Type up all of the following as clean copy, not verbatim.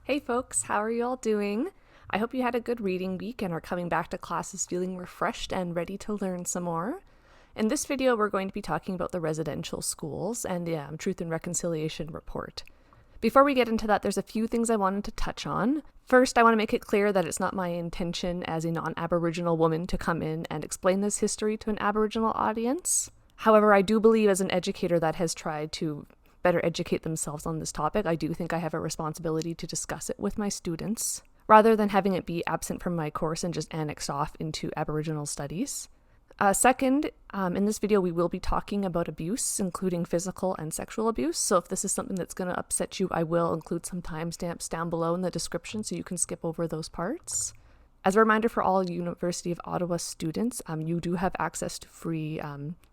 Hey folks, how are you all doing? I hope you had a good reading week and are coming back to classes feeling refreshed and ready to learn some more. In this video, we're going to be talking about the residential schools and the Truth and Reconciliation Report. Before we get into that, there's a few things I wanted to touch on. First, I want to make it clear that it's not my intention as a non-Aboriginal woman to come in and explain this history to an Aboriginal audience. However, I do believe as an educator that has tried to better educate themselves on this topic, I do think I have a responsibility to discuss it with my students, rather than having it be absent from my course and just annexed off into Aboriginal studies. Second, in this video, we will be talking about abuse, including physical and sexual abuse. So if this is something that's going to upset you, I will include some timestamps down below in the description so you can skip over those parts. As a reminder for all University of Ottawa students, you do have access to free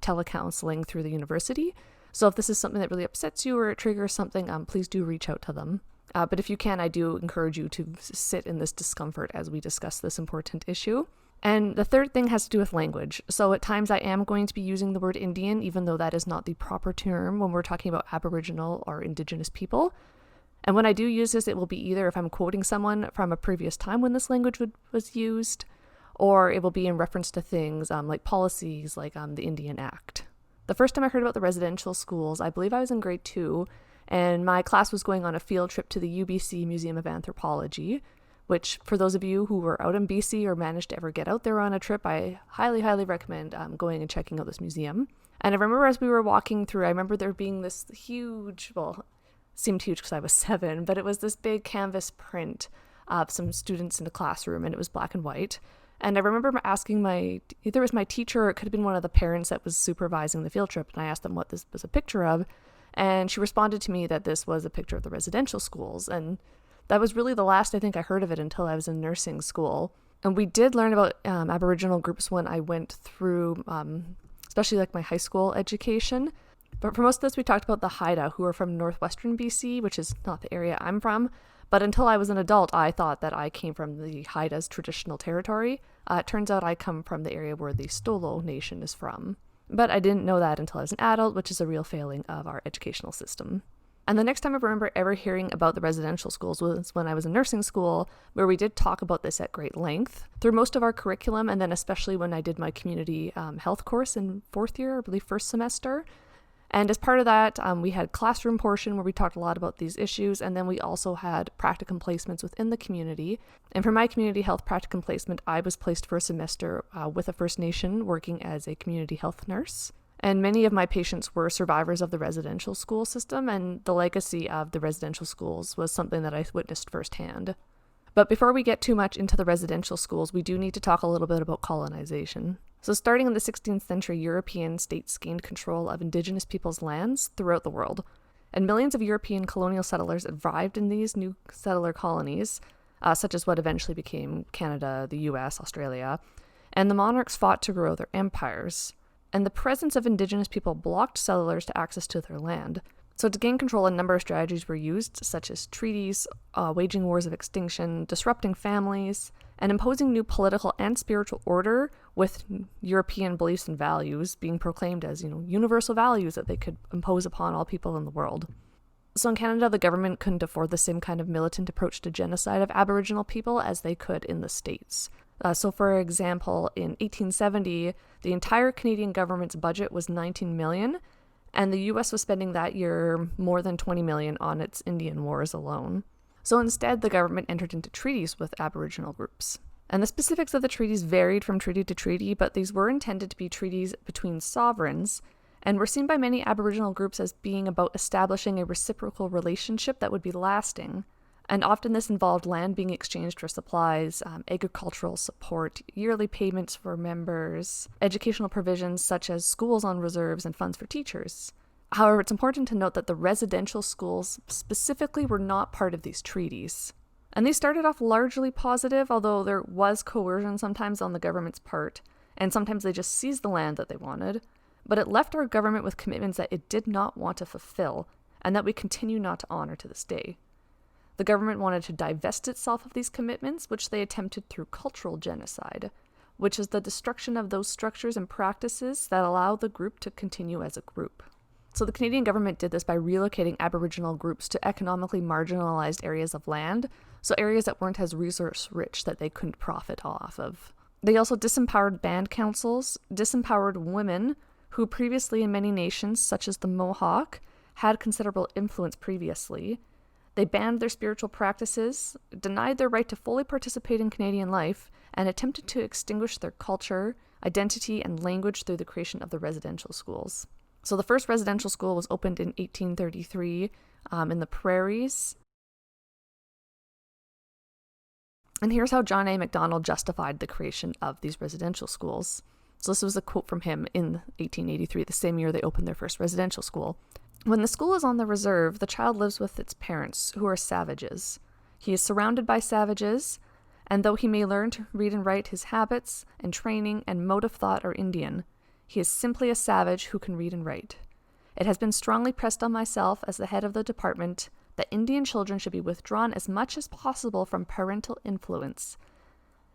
telecounseling through the university. So if this is something that really upsets you or it triggers something, please do reach out to them. But if you can, I do encourage you to sit in this discomfort as we discuss this important issue. And the third thing has to do with language. So at times I am going to be using the word Indian, even though that is not the proper term when we're talking about Aboriginal or Indigenous people. And when I do use this, it will be either if I'm quoting someone from a previous time when this language was used, or it will be in reference to things like policies like the Indian Act. The first time I heard about the residential schools, I believe I was in grade 2, and my class was going on a field trip to the UBC Museum of Anthropology, which for those of you who were out in BC or managed to ever get out there on a trip, I highly, highly recommend going and checking out this museum. And I remember as we were walking through, I remember there being this huge, well, it seemed huge because I was 7, but it was this big canvas print of some students in the classroom, and it was black and white. And I remember asking either it was my teacher or it could have been one of the parents that was supervising the field trip, and I asked them what this was a picture of, and she responded to me that this was a picture of the residential schools, and that was really the last I think I heard of it until I was in nursing school. And we did learn about Aboriginal groups when I went through, especially like my high school education. But for most of this, we talked about the Haida, who are from northwestern BC, which is not the area I'm from. But until I was an adult, I thought that I came from the Haida's traditional territory. It turns out I come from the area where the Stolo Nation is from. But I didn't know that until I was an adult, which is a real failing of our educational system. And the next time I remember ever hearing about the residential schools was when I was in nursing school, where we did talk about this at great length through most of our curriculum, and then especially when I did my community health course in 4th year, I believe 1st semester. And as part of that, we had classroom portion where we talked a lot about these issues, and then we also had practicum placements within the community. And for my community health practicum placement, I was placed for a semester with a First Nation working as a community health nurse. And many of my patients were survivors of the residential school system, and the legacy of the residential schools was something that I witnessed firsthand. But before we get too much into the residential schools, we do need to talk a little bit about colonization. So starting in the 16th century, European states gained control of Indigenous peoples' lands throughout the world. And millions of European colonial settlers arrived in these new settler colonies, such as what eventually became Canada, the US, Australia. And the monarchs fought to grow their empires. And the presence of Indigenous people blocked settlers to access to their land. So to gain control, a number of strategies were used, such as treaties, waging wars of extinction, disrupting families, and imposing new political and spiritual order with European beliefs and values being proclaimed as, universal values that they could impose upon all people in the world. So in Canada, the government couldn't afford the same kind of militant approach to genocide of Aboriginal people as they could in the States. So for example, in 1870, the entire Canadian government's budget was $19 million, and the US was spending that year more than $20 million on its Indian Wars alone. So instead, the government entered into treaties with Aboriginal groups. And the specifics of the treaties varied from treaty to treaty, but these were intended to be treaties between sovereigns, and were seen by many Aboriginal groups as being about establishing a reciprocal relationship that would be lasting. And often this involved land being exchanged for supplies, agricultural support, yearly payments for members, educational provisions such as schools on reserves and funds for teachers. However, it's important to note that the residential schools specifically were not part of these treaties. And these started off largely positive, although there was coercion sometimes on the government's part, and sometimes they just seized the land that they wanted. But it left our government with commitments that it did not want to fulfill, and that we continue not to honor to this day. The government wanted to divest itself of these commitments, which they attempted through cultural genocide, which is the destruction of those structures and practices that allow the group to continue as a group. So the Canadian government did this by relocating Aboriginal groups to economically marginalized areas of land, so areas that weren't as resource rich that they couldn't profit off of. They also disempowered band councils, disempowered women who previously in many nations, such as the Mohawk, had considerable influence previously. They banned their spiritual practices, denied their right to fully participate in Canadian life, and attempted to extinguish their culture, identity, and language through the creation of the residential schools. So the first residential school was opened in 1833 in the prairies. And here's how John A. Macdonald justified the creation of these residential schools. So this was a quote from him in 1883, the same year they opened their first residential school. When the school is on the reserve, the child lives with its parents, who are savages. He is surrounded by savages, and though he may learn to read and write, his habits and training and mode of thought are Indian. He is simply a savage who can read and write. It has been strongly pressed on myself, as the head of the department, that Indian children should be withdrawn as much as possible from parental influence.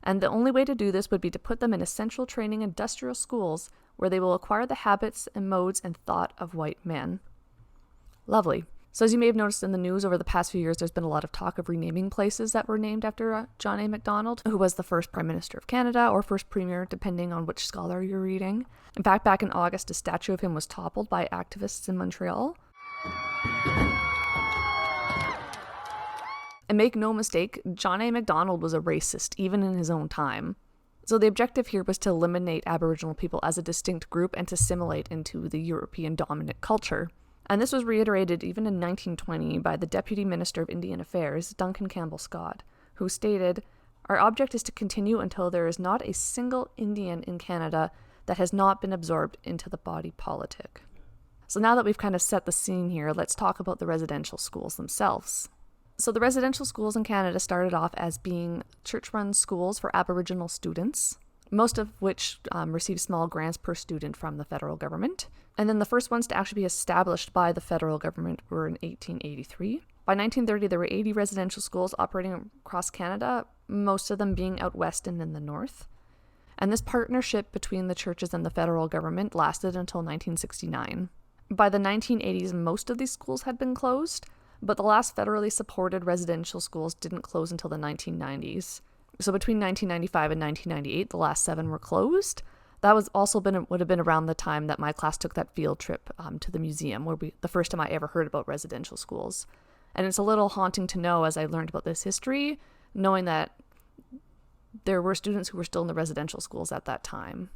And the only way to do this would be to put them in essential training industrial schools where they will acquire the habits and modes and thought of white men. Lovely. So as you may have noticed in the news over the past few years, there's been a lot of talk of renaming places that were named after John A. Macdonald, who was the first Prime Minister of Canada or first Premier, depending on which scholar you're reading. In fact, back in August, a statue of him was toppled by activists in Montreal. And make no mistake, John A. Macdonald was a racist, even in his own time. So the objective here was to eliminate Aboriginal people as a distinct group and to assimilate into the European dominant culture. And this was reiterated even in 1920 by the Deputy Minister of Indian Affairs, Duncan Campbell Scott, who stated, "Our object is to continue until there is not a single Indian in Canada that has not been absorbed into the body politic." So now that we've kind of set the scene here, let's talk about the residential schools themselves. So the residential schools in Canada started off as being church-run schools for Aboriginal students, most of which received small grants per student from the federal government. And then the first ones to actually be established by the federal government were in 1883. By 1930, there were 80 residential schools operating across Canada, most of them being out west and in the north. And this partnership between the churches and the federal government lasted until 1969. By the 1980s, most of these schools had been closed, but the last federally supported residential schools didn't close until the 1990s. So between 1995 and 1998, the last 7 were closed. That would have been around the time that my class took that field trip to the museum, the first time I ever heard about residential schools. And it's a little haunting to know, as I learned about this history, knowing that there were students who were still in the residential schools at that time.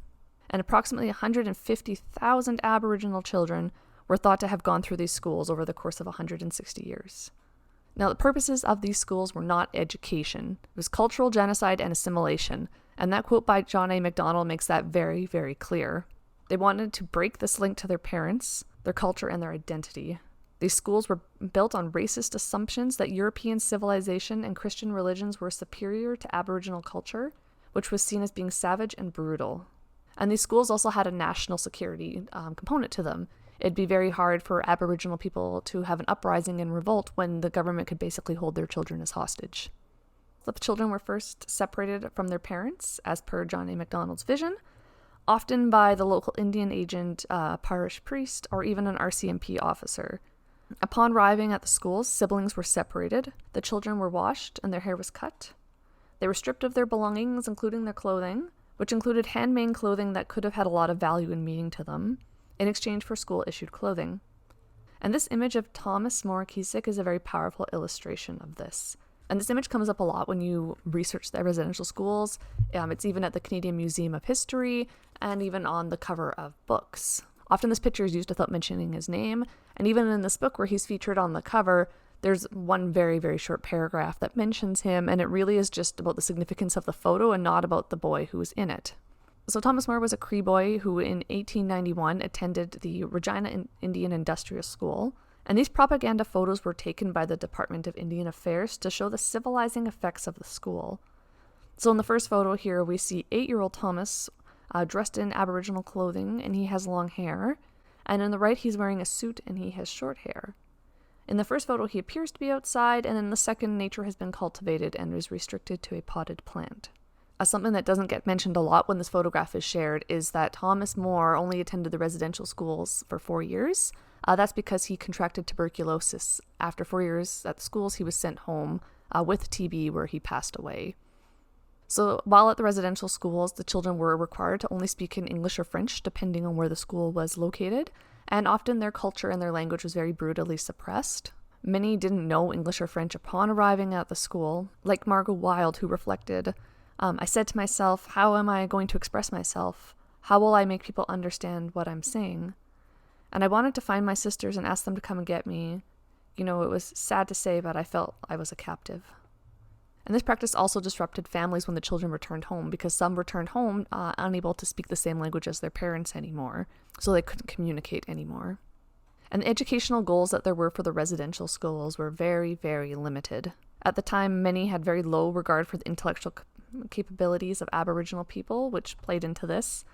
And approximately 150,000 Aboriginal children were thought to have gone through these schools over the course of 160 years. Now, the purposes of these schools were not education. It was cultural genocide and assimilation, and that quote by John A. Macdonald makes that very, very clear. They wanted to break this link to their parents, their culture, and their identity. These schools were built on racist assumptions that European civilization and Christian religions were superior to Aboriginal culture, which was seen as being savage and brutal. And these schools also had a national security component to them. It'd be very hard for Aboriginal people to have an uprising and revolt when the government could basically hold their children as hostage. The children were first separated from their parents, as per John A. Macdonald's vision, often by the local Indian agent, parish priest, or even an RCMP officer. Upon arriving at the schools, siblings were separated, the children were washed, and their hair was cut. They were stripped of their belongings, including their clothing, which included handmade clothing that could have had a lot of value and meaning to them, in exchange for school-issued clothing. And this image of Thomas More Cusick is a very powerful illustration of this. And this image comes up a lot when you research the residential schools. It's even at the Canadian Museum of History and even on the cover of books. Often this picture is used without mentioning his name, and even in this book where he's featured on the cover, there's one very, very short paragraph that mentions him, and it really is just about the significance of the photo and not about the boy who was in it. So Thomas More was a Cree boy who in 1891 attended the Regina Indian Industrial School, and these propaganda photos were taken by the Department of Indian Affairs to show the civilizing effects of the school. So in the first photo here, we see 8-year-old Thomas dressed in Aboriginal clothing, and he has long hair, and on the right he's wearing a suit and he has short hair. In the first photo, he appears to be outside, and in the second, nature has been cultivated and is restricted to a potted plant. Something that doesn't get mentioned a lot when this photograph is shared is that Thomas More only attended the residential schools for 4 years, That's because he contracted tuberculosis. After 4 years at the schools, he was sent home with TB, where he passed away. So while at the residential schools, the children were required to only speak in English or French, depending on where the school was located, and often their culture and their language was very brutally suppressed. Many didn't know English or French upon arriving at the school, like Margot Wild, who reflected, I said to myself, how am I going to express myself? How will I make people understand what I'm saying? And I wanted to find my sisters and ask them to come and get me. It was sad to say, but I felt I was a captive. And this practice also disrupted families when the children returned home, because some returned home unable to speak the same language as their parents anymore, so they couldn't communicate anymore. And the educational goals that there were for the residential schools were very, very limited. At the time, many had very low regard for the intellectual capabilities of Aboriginal people, which played into this.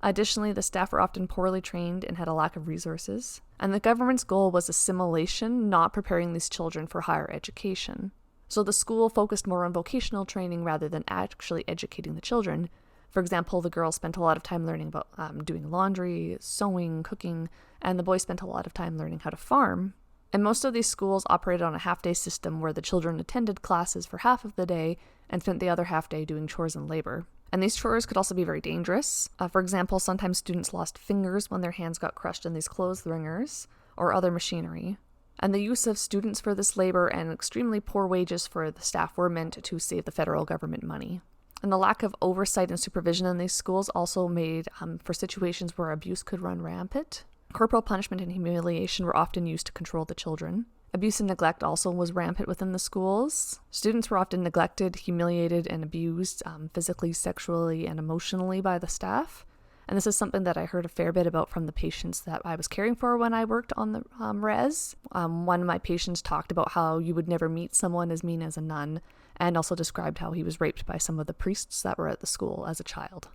Additionally, the staff were often poorly trained and had a lack of resources. And the government's goal was assimilation, not preparing these children for higher education. So the school focused more on vocational training rather than actually educating the children. For example, the girls spent a lot of time learning about doing laundry, sewing, cooking, and the boys spent a lot of time learning how to farm. And most of these schools operated on a half-day system where the children attended classes for half of the day and spent the other half-day doing chores and labor. And these chores could also be very dangerous. For example, sometimes students lost fingers when their hands got crushed in these clothes wringers or other machinery. And the use of students for this labor and extremely poor wages for the staff were meant to save the federal government money. And the lack of oversight and supervision in these schools also made for situations where abuse could run rampant. Corporal punishment and humiliation were often used to control the children. Abuse and neglect also was rampant within the schools. Students were often neglected, humiliated, and abused physically, sexually, and emotionally by the staff. And this is something that I heard a fair bit about from the patients that I was caring for when I worked on the res. One of my patients talked about how you would never meet someone as mean as a nun, and also described how he was raped by some of the priests that were at the school as a child.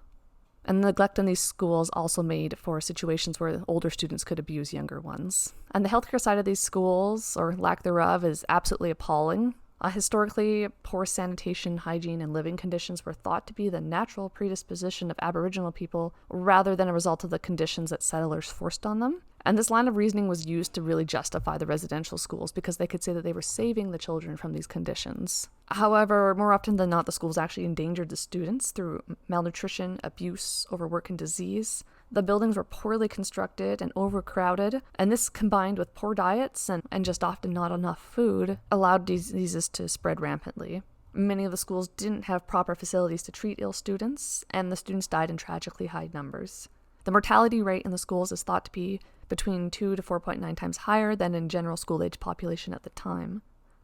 And the neglect in these schools also made for situations where older students could abuse younger ones. And the healthcare side of these schools, or lack thereof, is absolutely appalling. Historically, poor sanitation, hygiene, and living conditions were thought to be the natural predisposition of Aboriginal people rather than a result of the conditions that settlers forced on them. And this line of reasoning was used to really justify the residential schools because they could say that they were saving the children from these conditions. However, more often than not, the schools actually endangered the students through malnutrition, abuse, overwork, and disease. The buildings were poorly constructed and overcrowded, and this combined with poor diets and just often not enough food allowed diseases to spread rampantly. Many of the schools didn't have proper facilities to treat ill students, and the students died in tragically high numbers. The mortality rate in the schools is thought to be between 2 to 4.9 times higher than in general school-age population at the time.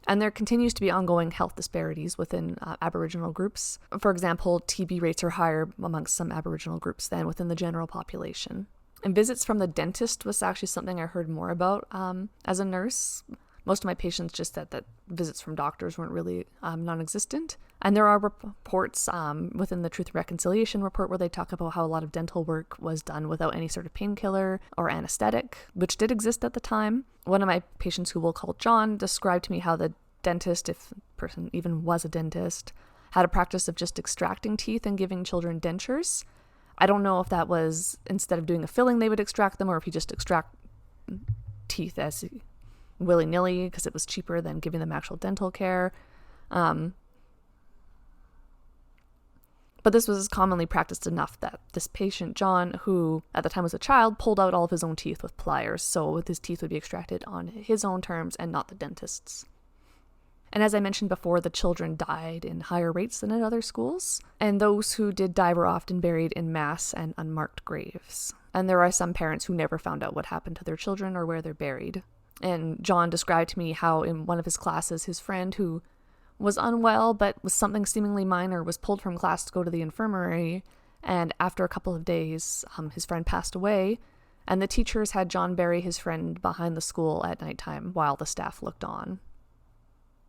And there continues to be ongoing health disparities within Aboriginal groups. For example, TB rates are higher amongst some Aboriginal groups than within the general population. And visits from the dentist was actually something I heard more about as a nurse. Most of my patients just said that visits from doctors weren't really non-existent. And there are reports within the Truth and Reconciliation report where they talk about how a lot of dental work was done without any sort of painkiller or anesthetic, which did exist at the time. One of my patients, who we'll call John, described to me how the dentist, if the person even was a dentist, had a practice of just extracting teeth and giving children dentures. I don't know if that was, instead of doing a filling, they would extract them, or if he just extract teeth as willy-nilly because it was cheaper than giving them actual dental care. But this was commonly practiced enough that this patient, John, who at the time was a child, pulled out all of his own teeth with pliers, so his teeth would be extracted on his own terms and not the dentist's. And as I mentioned before, the children died in higher rates than at other schools, and those who did die were often buried in mass and unmarked graves. And there are some parents who never found out what happened to their children or where they're buried. And John described to me how in one of his classes, his friend, who was unwell but was something seemingly minor, was pulled from class to go to the infirmary, and after a couple of days, his friend passed away, and the teachers had John bury his friend behind the school at nighttime while the staff looked on.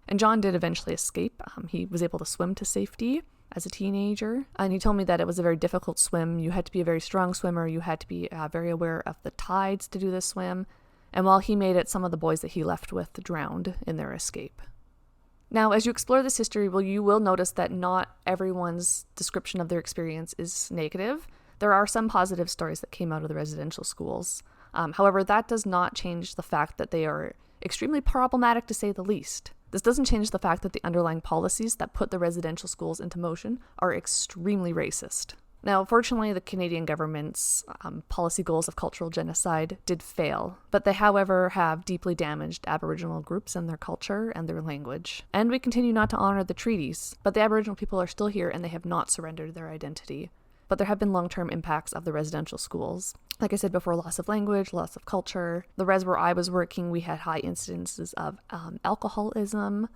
And John did eventually escape. He was able to swim to safety as a teenager, and he told me that it was a very difficult swim. You had to be a very strong swimmer. You had to be very aware of the tides to do this swim, and while he made it, some of the boys that he left with drowned in their escape. Now, as you explore this history, you will notice that not everyone's description of their experience is negative. There are some positive stories that came out of the residential schools. However, that does not change the fact that they are extremely problematic, to say the least. This doesn't change the fact that the underlying policies that put the residential schools into motion are extremely racist. Now, fortunately, the Canadian government's policy goals of cultural genocide did fail, but they, however, have deeply damaged Aboriginal groups and their culture and their language. And we continue not to honor the treaties, but the Aboriginal people are still here and they have not surrendered their identity. But there have been long-term impacts of the residential schools. Like I said before, loss of language, loss of culture. The res where I was working, we had high incidences of alcoholism.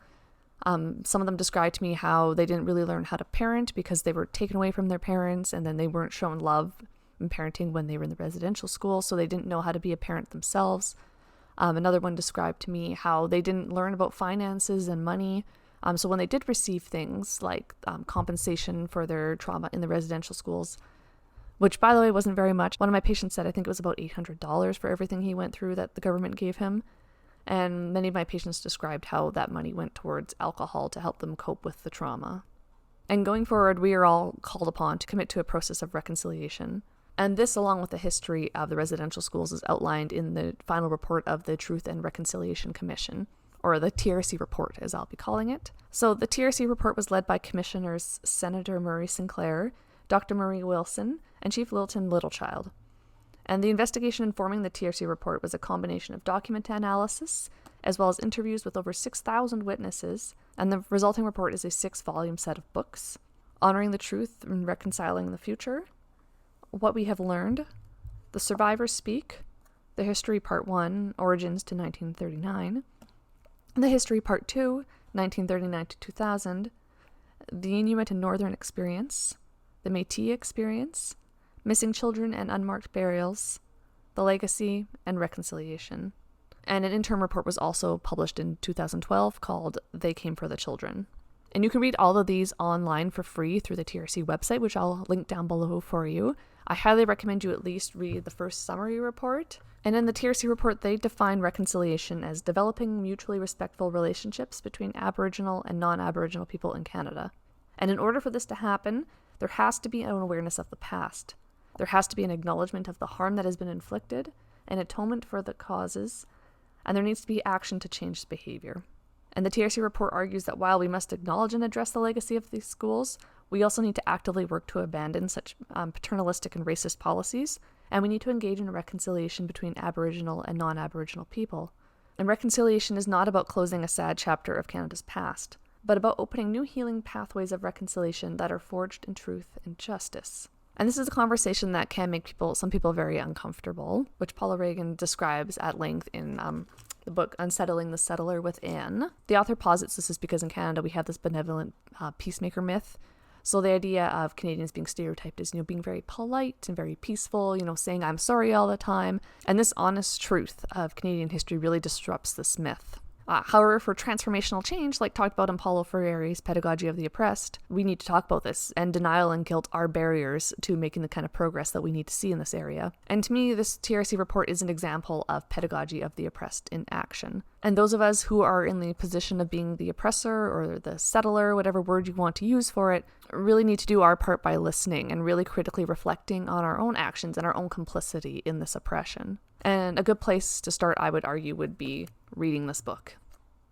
Some of them described to me how they didn't really learn how to parent because they were taken away from their parents, and then they weren't shown love in parenting when they were in the residential school, so they didn't know how to be a parent themselves. Another one described to me how they didn't learn about finances and money. So when they did receive things like compensation for their trauma in the residential schools, which, by the way, wasn't very much. One of my patients said I think it was about $800 for everything he went through that the government gave him. And many of my patients described how that money went towards alcohol to help them cope with the trauma. And going forward, we are all called upon to commit to a process of reconciliation. And this, along with the history of the residential schools, is outlined in the final report of the Truth and Reconciliation Commission, or the TRC report, as I'll be calling it. So the TRC report was led by Commissioners Senator Murray Sinclair, Dr. Marie Wilson, and Chief Lilton Littlechild. And the investigation informing the TRC report was a combination of document analysis, as well as interviews with over 6,000 witnesses, and the resulting report is a 6-volume set of books: Honoring the Truth and Reconciling the Future, What We Have Learned, The Survivors Speak, The History Part 1, Origins to 1939, The History Part 2, 1939 to 2000, The Inuit and Northern Experience, The Métis Experience, Missing Children and Unmarked Burials, The Legacy, and Reconciliation. And an interim report was also published in 2012 called They Came for the Children. And you can read all of these online for free through the TRC website, which I'll link down below for you. I highly recommend you at least read the first summary report. And in the TRC report, they define reconciliation as developing mutually respectful relationships between Aboriginal and non-Aboriginal people in Canada. And in order for this to happen, there has to be an awareness of the past. There has to be an acknowledgement of the harm that has been inflicted, an atonement for the causes, and there needs to be action to change behavior. And the TRC report argues that while we must acknowledge and address the legacy of these schools, we also need to actively work to abandon such paternalistic and racist policies, and we need to engage in a reconciliation between Aboriginal and non-Aboriginal people. And reconciliation is not about closing a sad chapter of Canada's past, but about opening new healing pathways of reconciliation that are forged in truth and justice. And this is a conversation that can make some people very uncomfortable, which Paula Reagan describes at length in the book Unsettling the Settler Within. The author posits this is because in Canada we have this benevolent peacemaker myth. So the idea of Canadians being stereotyped as, being very polite and very peaceful, saying I'm sorry all the time. And this honest truth of Canadian history really disrupts this myth. However, for transformational change, like talked about in Paulo Freire's Pedagogy of the Oppressed, we need to talk about this, and denial and guilt are barriers to making the kind of progress that we need to see in this area. And to me, this TRC report is an example of pedagogy of the oppressed in action. And those of us who are in the position of being the oppressor or the settler, whatever word you want to use for it, really need to do our part by listening and really critically reflecting on our own actions and our own complicity in this oppression. And a good place to start, I would argue, would be reading this book.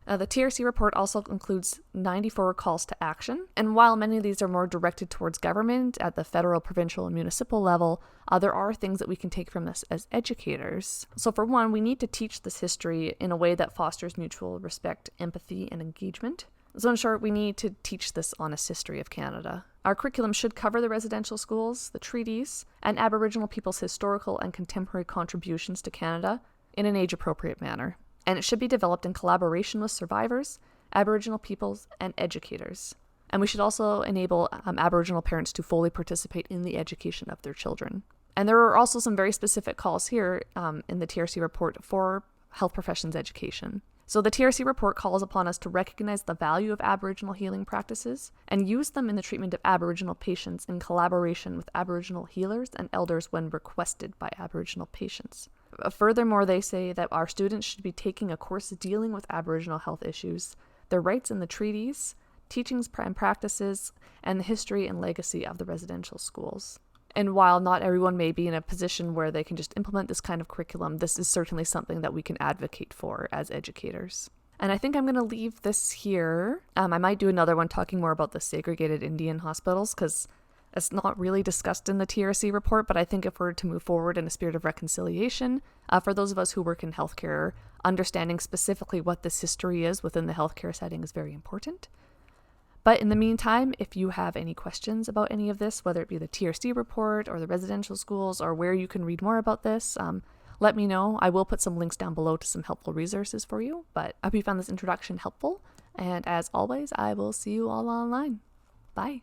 The TRC report also includes 94 calls to action, and while many of these are more directed towards government at the federal, provincial, and municipal level, there are things that we can take from this as educators. So for one, we need to teach this history in a way that fosters mutual respect, empathy, and engagement. So in short, we need to teach this honest history of Canada. Our curriculum should cover the residential schools, the treaties, and Aboriginal people's historical and contemporary contributions to Canada in an age-appropriate manner. And it should be developed in collaboration with survivors, Aboriginal peoples, and educators. And we should also enable Aboriginal parents to fully participate in the education of their children. And there are also some very specific calls here in the TRC report for health professions education. So the TRC report calls upon us to recognize the value of Aboriginal healing practices and use them in the treatment of Aboriginal patients in collaboration with Aboriginal healers and elders when requested by Aboriginal patients. Furthermore, they say that our students should be taking a course dealing with Aboriginal health issues, their rights in the treaties, teachings and practices, and the history and legacy of the residential schools. And while not everyone may be in a position where they can just implement this kind of curriculum, this is certainly something that we can advocate for as educators. And I think I'm going to leave this here. I might do another one talking more about the segregated Indian hospitals, because it's not really discussed in the TRC report, but I think if we're to move forward in a spirit of reconciliation, for those of us who work in healthcare, understanding specifically what this history is within the healthcare setting is very important. But in the meantime, if you have any questions about any of this, whether it be the TRC report or the residential schools or where you can read more about this, let me know. I will put some links down below to some helpful resources for you, but I hope you found this introduction helpful. And as always, I will see you all online. Bye.